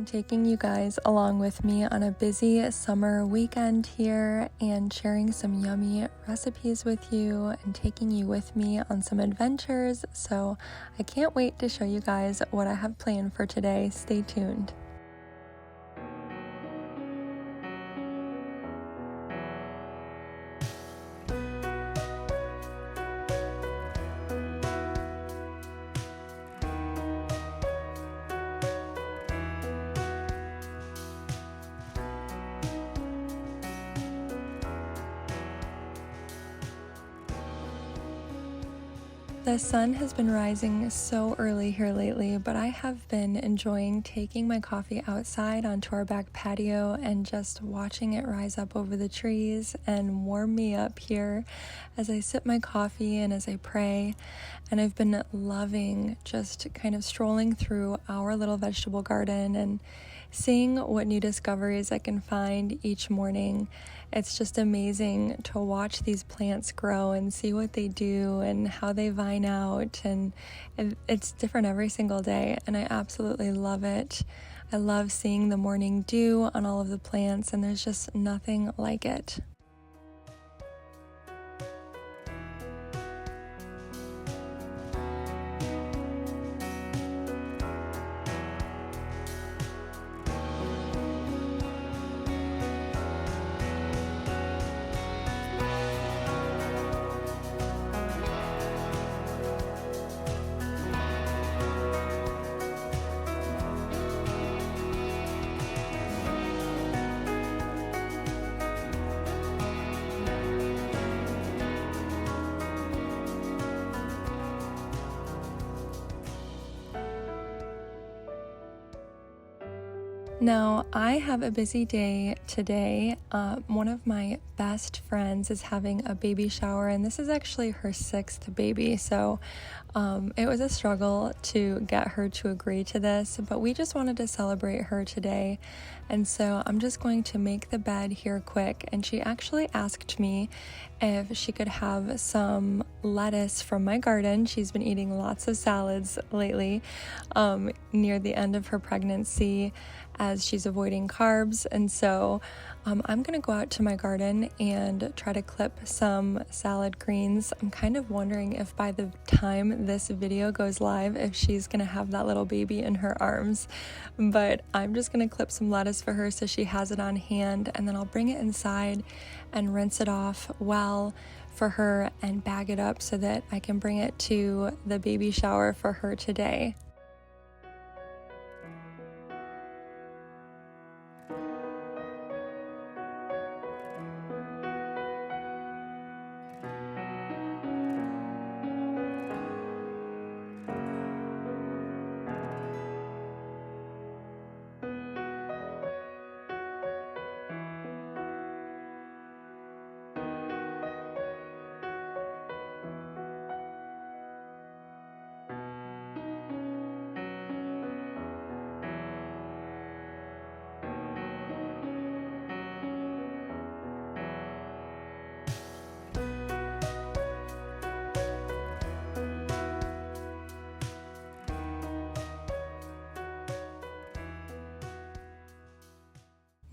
I'm taking you guys along with me on a busy summer weekend here and sharing some yummy recipes with you and taking you with me on some adventures. So I can't wait to show you guys what I have planned for today. Stay tuned. The sun has been rising so early here lately, but I have been enjoying taking my coffee outside onto our back patio and just watching it rise up over the trees and warm me up here as I sip my coffee and as I pray. And I've been loving just kind of strolling through our little vegetable garden and seeing what new discoveries I can find each morning. It's just amazing to watch these plants grow and see what they do and how they vine out, and it's different every single day, and I absolutely love it. I love seeing the morning dew on all of the plants, and there's just nothing like it. Now, I have a busy day today. One of my best friends is having a baby shower, and this is actually her 6th baby, so it was a struggle to get her to agree to this, but we just wanted to celebrate her today, and so I'm just going to make the bed here quick. And she actually asked me if she could have some lettuce from my garden. She's been eating lots of salads lately near the end of her pregnancy, as she's avoiding carbs, and so I'm gonna go out to my garden and try to clip some salad greens. I'm kind of wondering if by the time this video goes live, if she's gonna have that little baby in her arms, but I'm just gonna clip some lettuce for her so she has it on hand, and then I'll bring it inside and rinse it off well for her and bag it up so that I can bring it to the baby shower for her today.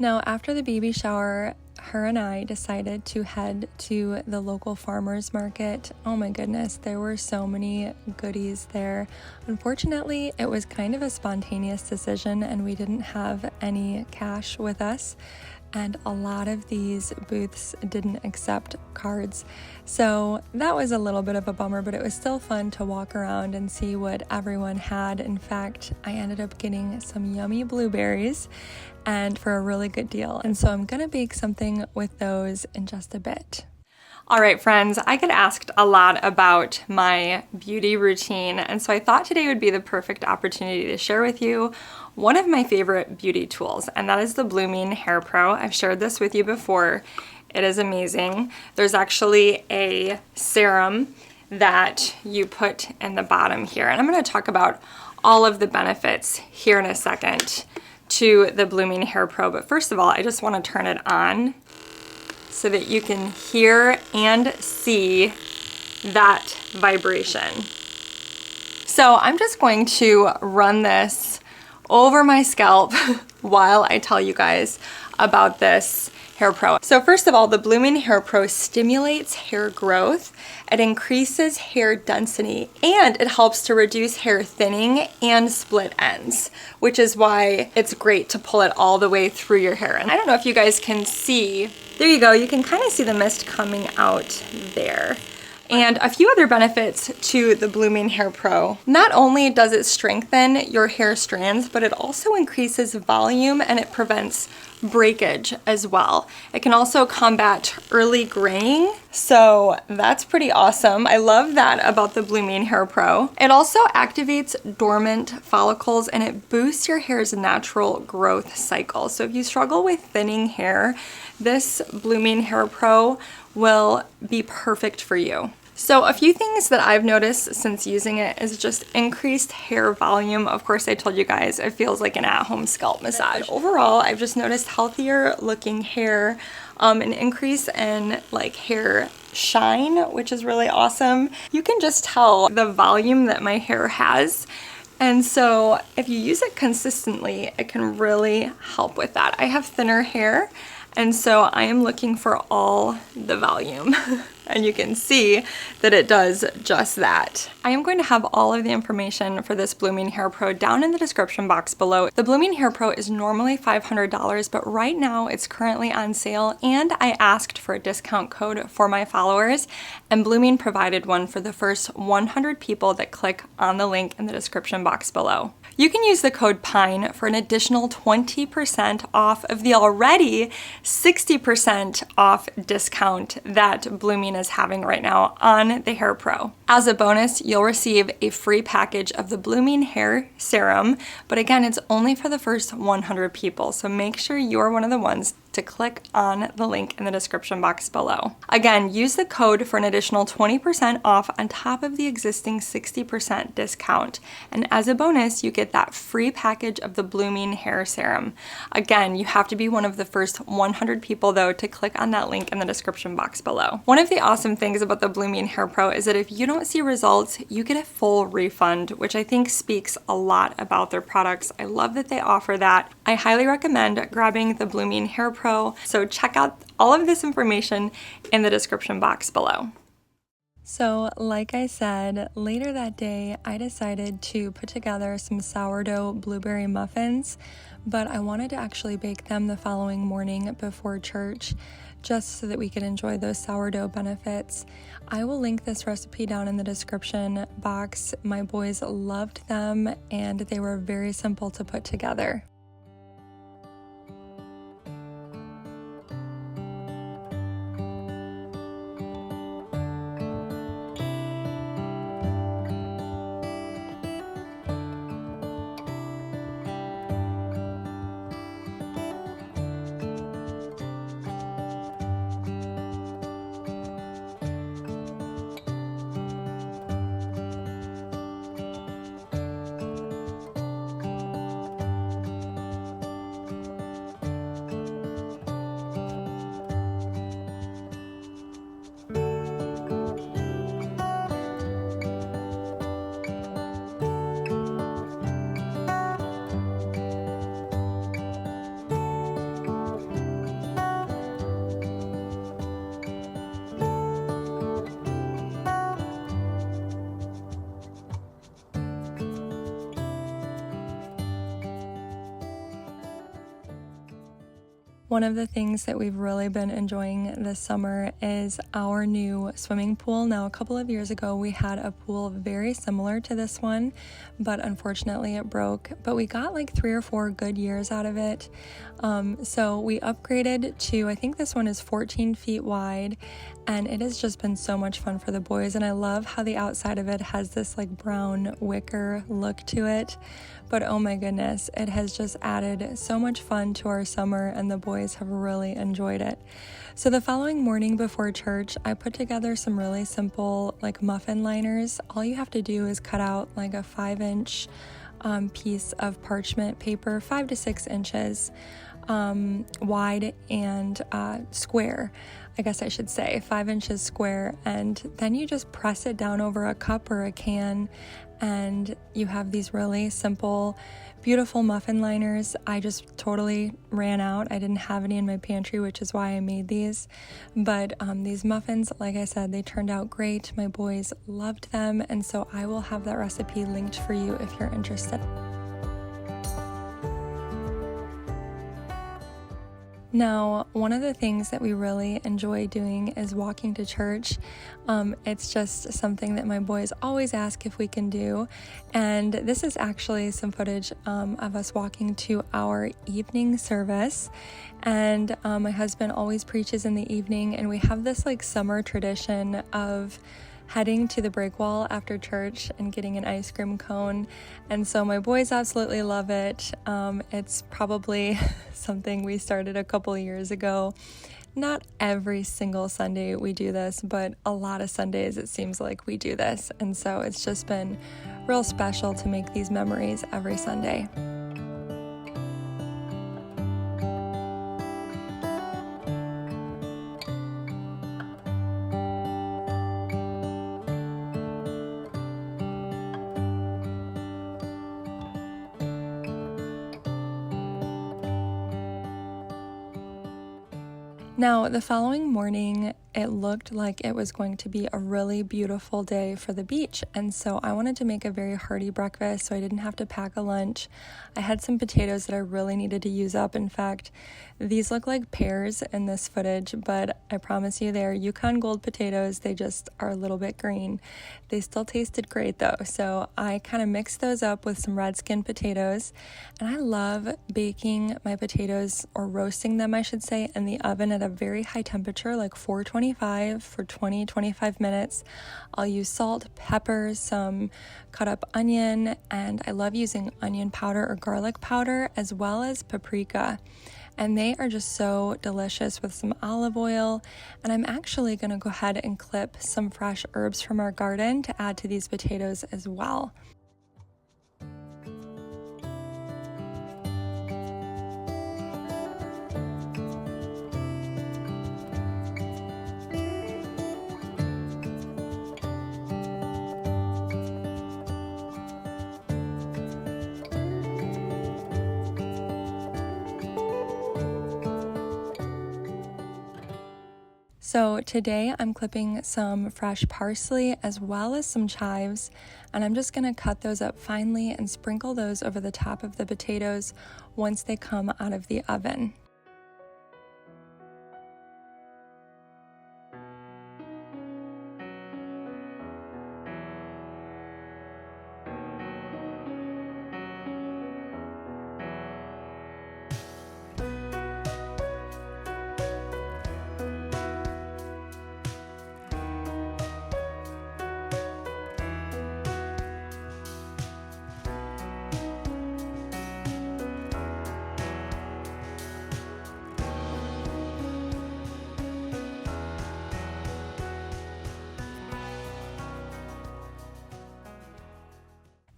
Now, after the baby shower, her and I decided to head to the local farmers market. Oh my goodness, there were so many goodies there. Unfortunately, it was kind of a spontaneous decision and we didn't have any cash with us. And a lot of these booths didn't accept cards. So that was a little bit of a bummer, but it was still fun to walk around and see what everyone had. In fact, I ended up getting some yummy blueberries and for a really good deal. And so I'm gonna bake something with those in just a bit. All right, friends, I get asked a lot about my beauty routine, and so I thought today would be the perfect opportunity to share with you one of my favorite beauty tools, and that is the Blooming Hair Pro. I've shared this with you before. It is amazing. There's actually a serum that you put in the bottom here, and I'm gonna talk about all of the benefits here in a second to the Blooming Hair Pro, but first of all, I just wanna turn it on so that you can hear and see that vibration. So I'm just going to run this over my scalp while I tell you guys about this Hair Pro. So first of all, the Blooming Hair Pro stimulates hair growth, it increases hair density, and it helps to reduce hair thinning and split ends, which is why it's great to pull it all the way through your hair. And I don't know if you guys can see, there you go, you can kind of see the mist coming out there. And a few other benefits to the Blooming Hair Pro. Not only does it strengthen your hair strands, but it also increases volume and it prevents breakage as well. It can also combat early graying, so that's pretty awesome. I love that about the Blooming Hair Pro. It also activates dormant follicles and it boosts your hair's natural growth cycle. So if you struggle with thinning hair, this Blooming Hair Pro will be perfect for you. So a few things that I've noticed since using it is just increased hair volume. Of course, I told you guys it feels like an at-home scalp massage. But overall, I've just noticed healthier looking hair, an increase in like hair shine, which is really awesome. You can just tell the volume that my hair has. And so if you use it consistently, it can really help with that. I have thinner hair, and so I am looking for all the volume. And you can see that it does just that. I am going to have all of the information for this Blooming Hair Pro down in the description box below. The Blooming Hair Pro is normally $500, but right now it's currently on sale, and I asked for a discount code for my followers, and Blooming provided one for the first 100 people that click on the link in the description box below. You can use the code PINE for an additional 20% off of the already 60% off discount that Blooming is having right now on the Hair Pro. As a bonus, you'll receive a free package of the Blooming Hair Serum, but again, it's only for the first 100 people, so make sure you're one of the ones to click on the link in the description box below. Again, use the code for an additional 20% off on top of the existing 60% discount. And as a bonus, you get that free package of the Blooming Hair Serum. Again, you have to be one of the first 100 people though to click on that link in the description box below. One of the awesome things about the Blooming Hair Pro is that if you don't see results, you get a full refund, which I think speaks a lot about their products. I love that they offer that. I highly recommend grabbing the Blooming Hair Pro. So check out all of this information in the description box below. So like I said, later that day, I decided to put together some sourdough blueberry muffins, but I wanted to actually bake them the following morning before church, just so that we could enjoy those sourdough benefits. I will link this recipe down in the description box. My boys loved them and they were very simple to put together. One of the things that we've really been enjoying this summer is our new swimming pool. Now, a couple of years ago, we had a pool very similar to this one, but unfortunately it broke. But we got like 3 or 4 good years out of it. So we upgraded to, I think this one is 14 feet wide, and it has just been so much fun for the boys. And I love how the outside of it has this like brown wicker look to it. But oh my goodness, it has just added so much fun to our summer, and the boys have really enjoyed it. So the following morning before church, I put together some really simple like muffin liners. All you have to do is cut out like a 5-inch piece of parchment paper, 5 to 6 inches. wide and square, I guess I should say, 5 inches square, and then you just press it down over a cup or a can, and you have these really simple, beautiful muffin liners. I just totally ran out. I didn't have any in my pantry, which is why I made these. But these muffins, like I said, they turned out great. My boys loved them, and so I will have that recipe linked for you if you're interested. Now, one of the things that we really enjoy doing is walking to church. It's just something that my boys always ask if we can do. And this is actually some footage of us walking to our evening service. And my husband always preaches in the evening, and we have this like summer tradition of heading to the break wall after church and getting an ice cream cone. And so my boys absolutely love it. It's probably something we started a couple years ago. Not every single Sunday we do this, but a lot of Sundays it seems like we do this. And so it's just been real special to make these memories every Sunday. Now, the following morning, it looked like it was going to be a really beautiful day for the beach, and so I wanted to make a very hearty breakfast so I didn't have to pack a lunch. I had some potatoes that I really needed to use up. In fact, these look like pears in this footage, but I promise you they're Yukon Gold potatoes. They just are a little bit green. They still tasted great though, so I kind of mixed those up with some red skin potatoes, and I love baking my potatoes, or roasting them I should say, in the oven at a very high temperature, like 425 for 20-25 minutes. I'll use salt, pepper, some cut up onion, and I love using onion powder or garlic powder, as well as paprika. And they are just so delicious with some olive oil. And I'm actually going to go ahead and clip some fresh herbs from our garden to add to these potatoes as well. So today I'm clipping some fresh parsley as well as some chives, and I'm just going to cut those up finely and sprinkle those over the top of the potatoes once they come out of the oven.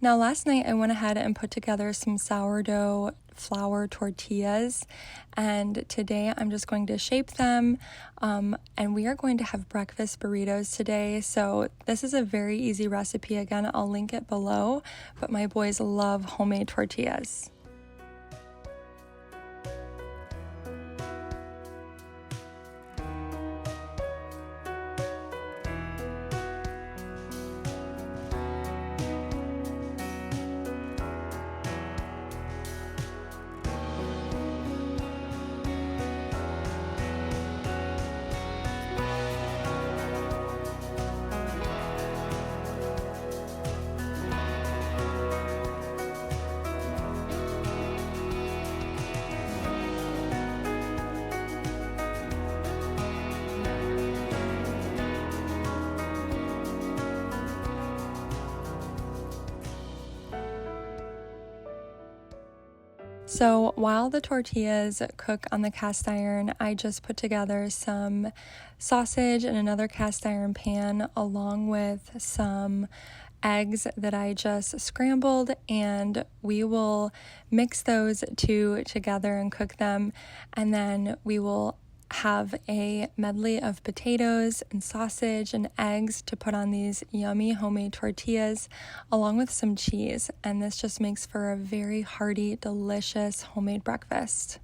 Now, last night I went ahead and put together some sourdough flour tortillas, and today I'm just going to shape them, and we are going to have breakfast burritos today. So this is a very easy recipe. Again, I'll link it below, but my boys love homemade tortillas. So while the tortillas cook on the cast iron, I just put together some sausage in another cast iron pan, along with some eggs that I just scrambled, and we will mix those two together and cook them. And then we will have a medley of potatoes and sausage and eggs to put on these yummy homemade tortillas, along with some cheese. And this just makes for a very hearty, delicious homemade breakfast.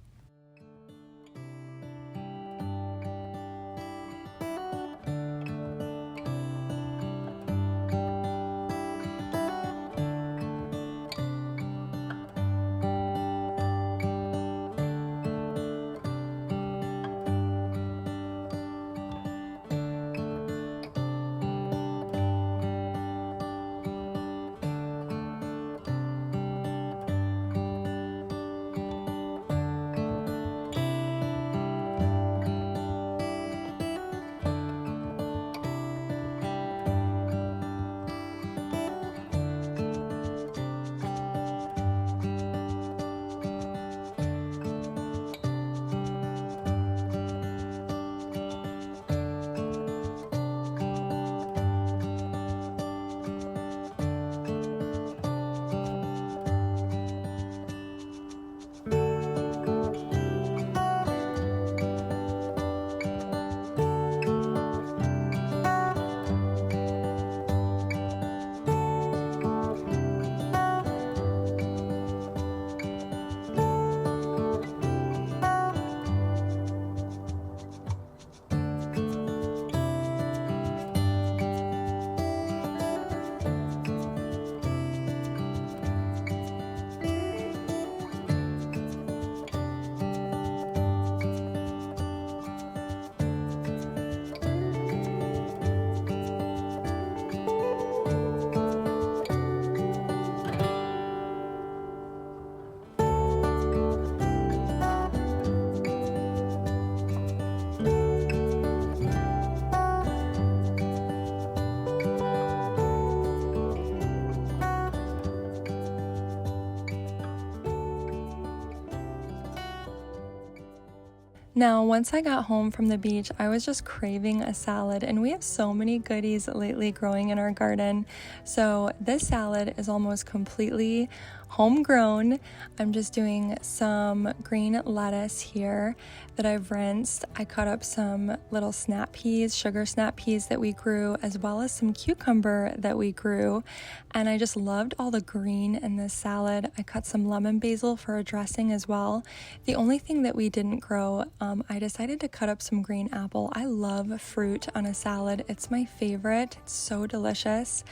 Now, once I got home from the beach, I was just craving a salad, and we have so many goodies lately growing in our garden. So this salad is almost completely homegrown. I'm just doing some green lettuce here that I've rinsed. I cut up some little snap peas, sugar snap peas that we grew, as well as some cucumber that we grew. And I just loved all the green in this salad. I cut some lemon basil for a dressing as well. The only thing that we didn't grow, I decided to cut up some green apple. I love fruit on a salad. It's my favorite. It's so delicious.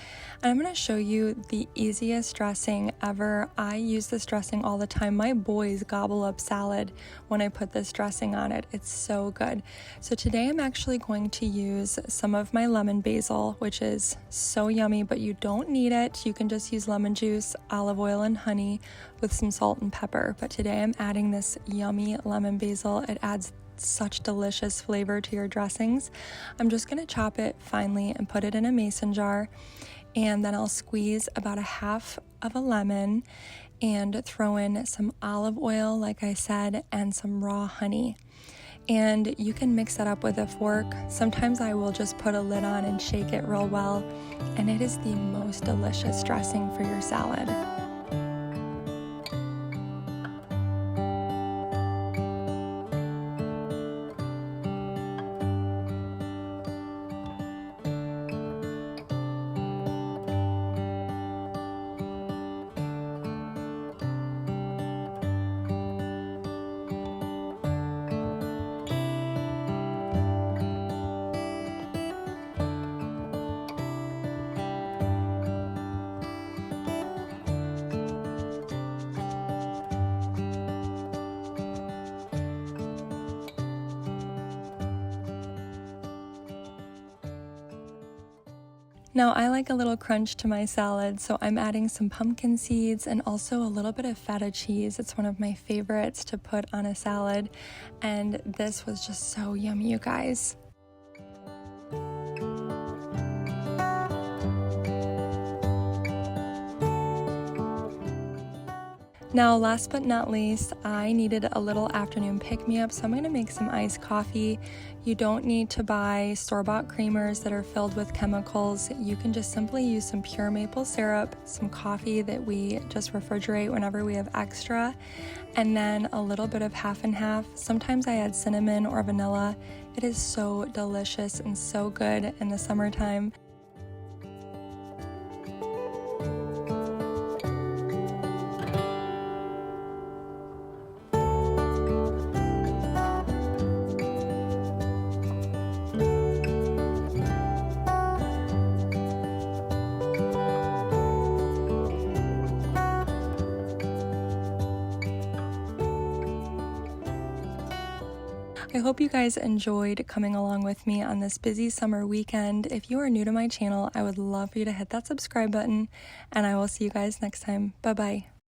And I'm going to show you the easiest dressing ever. I use this dressing all the time. My boys gobble up salad when I put this dressing on it. It's so good. So today I'm actually going to use some of my lemon basil, which is so yummy, but you don't need it. You can just use lemon juice, olive oil, and honey with some salt and pepper. But today I'm adding this yummy lemon basil. It adds such delicious flavor to your dressings. I'm just going to chop it finely and put it in a mason jar, and then I'll squeeze about a half of a lemon and throw in some olive oil, like I said, and some raw honey. And you can mix that up with a fork. Sometimes I will just put a lid on and shake it real well, and it is the most delicious dressing for your salad. Now, I like a little crunch to my salad, so I'm adding some pumpkin seeds and also a little bit of feta cheese. It's one of my favorites to put on a salad, and this was just so yummy, you guys. Now, last but not least, I needed a little afternoon pick-me-up, so I'm going to make some iced coffee. You don't need to buy store-bought creamers that are filled with chemicals. You can just simply use some pure maple syrup, some coffee that we just refrigerate whenever we have extra, and then a little bit of half and half. Sometimes I add cinnamon or vanilla. It is so delicious and so good in the summertime. I hope you guys enjoyed coming along with me on this busy summer weekend. If you are new to my channel, I would love for you to hit that subscribe button, and I will see you guys next time. Bye-bye.